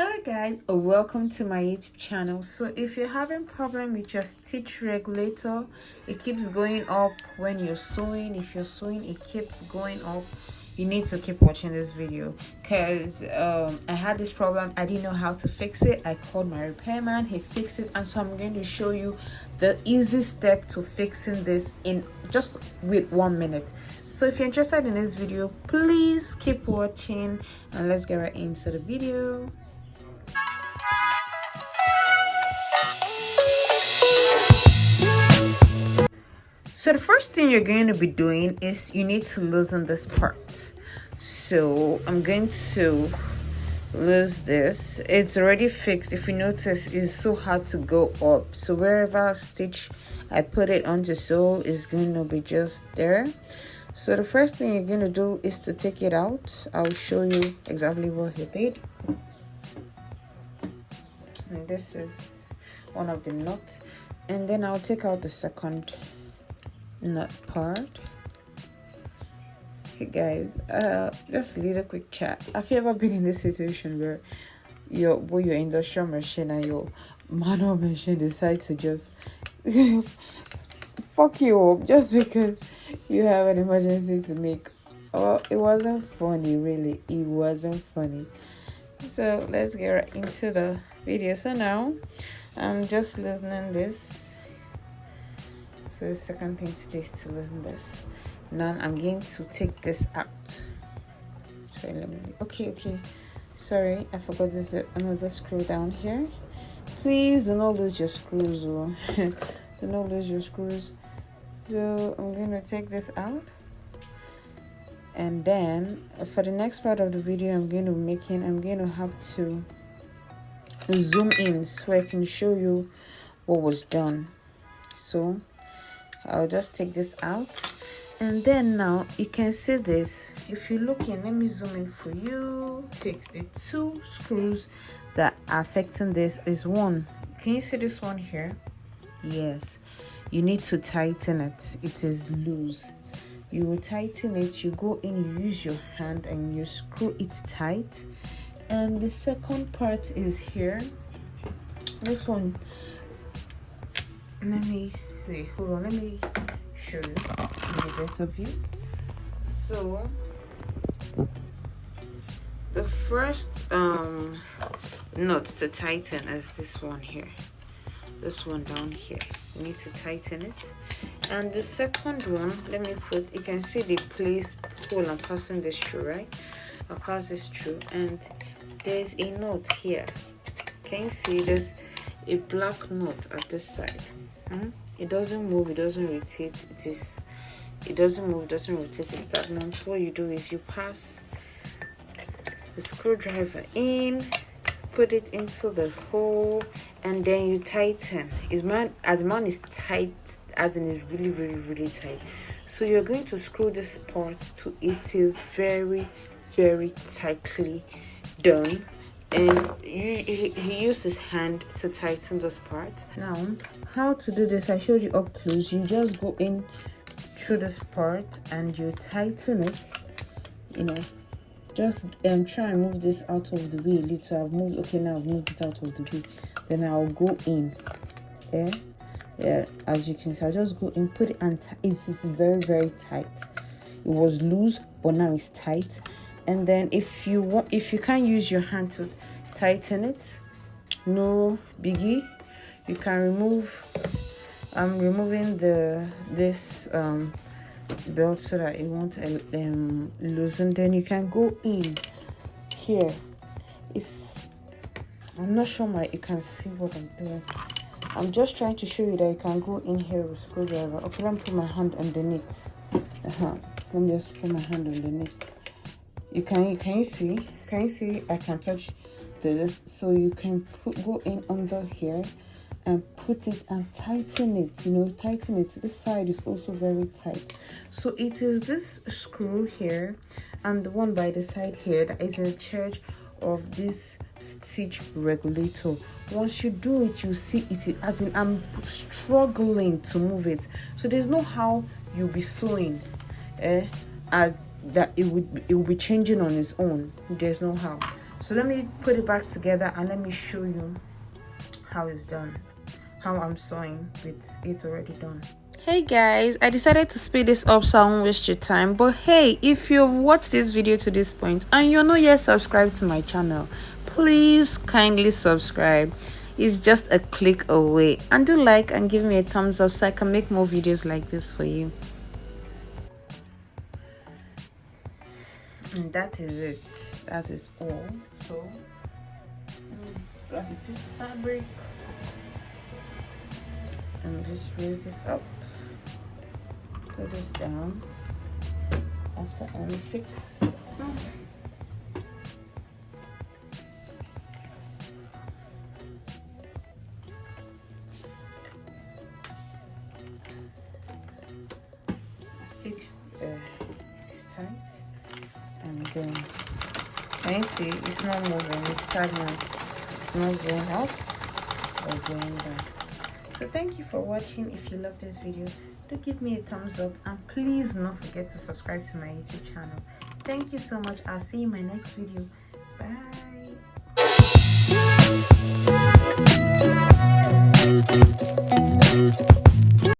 Hello guys, welcome to my YouTube channel. So if you're having problem with your stitch regulator, it keeps going up when you're sewing. If you're sewing, it keeps going up. You need to keep watching this video because I had this problem. I didn't know how to fix it. I called my repairman, he fixed it, and so I'm going to show you the easy step to fixing this in just with 1 minute. So if you're interested in this video, please keep watching and let's get right into the video. So the first thing you're going to be doing is you need to loosen this part. So I'm going to lose this. It's already fixed. If you notice, it's so hard to go up. So wherever stitch I put it on to sew is going to be just there. So the first thing you're going to do is to take it out. I'll show you exactly what he did. And this is one of the nuts. And then I'll take out the second nut part. Hey guys, just a little quick chat. Have you ever been in this situation where your industrial machine and your manual machine decide to just fuck you up just because you have an emergency to make? Oh, it wasn't funny, really. It wasn't funny. So let's get right into the video. So now I'm just loosening this. So the second thing to do is to loosen this. Now I'm going to take this out. So let me. Okay. Sorry, I forgot there's another screw down here. Please do not lose your screws. Do not lose your screws. So I'm going to take this out. And then for the next part of the video I'm going to have to zoom in so I can show you what was done. So I'll just take this out, and then now you can see this. If you look in, let me zoom in for you. Fix the two screws that are affecting this is one. Can you see this one here? Yes, you need to tighten it. It is loose. You will tighten it. You go in, you use your hand and you screw it tight. And the second part is here. This one, hold on, let me show you a better view. So the first nut to tighten is this one here, this one down here. You need to tighten it. And the second one, let me put, you can see the place hole I'm passing this through, right? I'll pass this through, and there's a nut here. Can you see there's a black nut at this side? It doesn't move, it doesn't rotate. It doesn't move, it doesn't rotate, it's stagnant. What you do is you pass the screwdriver in, put it into the hole, and then you tighten. As man is tight, as in is really tight. So you're going to screw this part to it is very tightly done. And he used his hand to tighten this part. Now, how to do this, I showed you up close. You just go in through this part and you tighten it. You know, just try and move this out of the way a little. I've moved. Okay, now I've moved it out of the way. Then I'll go in. Yeah. As you can see, I just go in, put it, and it's very tight. It was loose, but now it's tight. And then if you can't use your hand to tighten it, no biggie, you can remove. I'm removing this belt so that it won't loosen. Then you can go in here. If I'm not sure you can see what I'm doing. I'm just trying to show you that you can go in here with screwdriver. Okay, let me put my hand underneath. Let me just put my hand underneath. Can you see I can touch this, so you can go in under here and put it and tighten it. Tighten it. This side is also very tight. So it is this screw here and the one by the side here that is in charge of this stitch regulator. Once you do it, you see it, as in I'm struggling to move it. So there's no how you'll be sewing that it will be changing on its own. There's no how. So So let me put it back together and let me show you how it's done, how I'm sewing with it already done. Hey guys, I decided to speed this up so I won't waste your time. But hey, if you've watched this video to this point and you're not yet subscribed to my channel, please kindly subscribe. It's just a click away, and do like and give me a thumbs up so I can make more videos like this for you. And that is it. That is all. So grab a piece of fabric and just raise this up, put this down after I fix. Fix it's tight, and then can you see it's not moving, it's stagnant, it's not going up or going down. So thank you for watching. If you love this video, do give me a thumbs up, and please don't forget to subscribe to my YouTube channel. Thank you so much. I'll see you in my next video. Bye.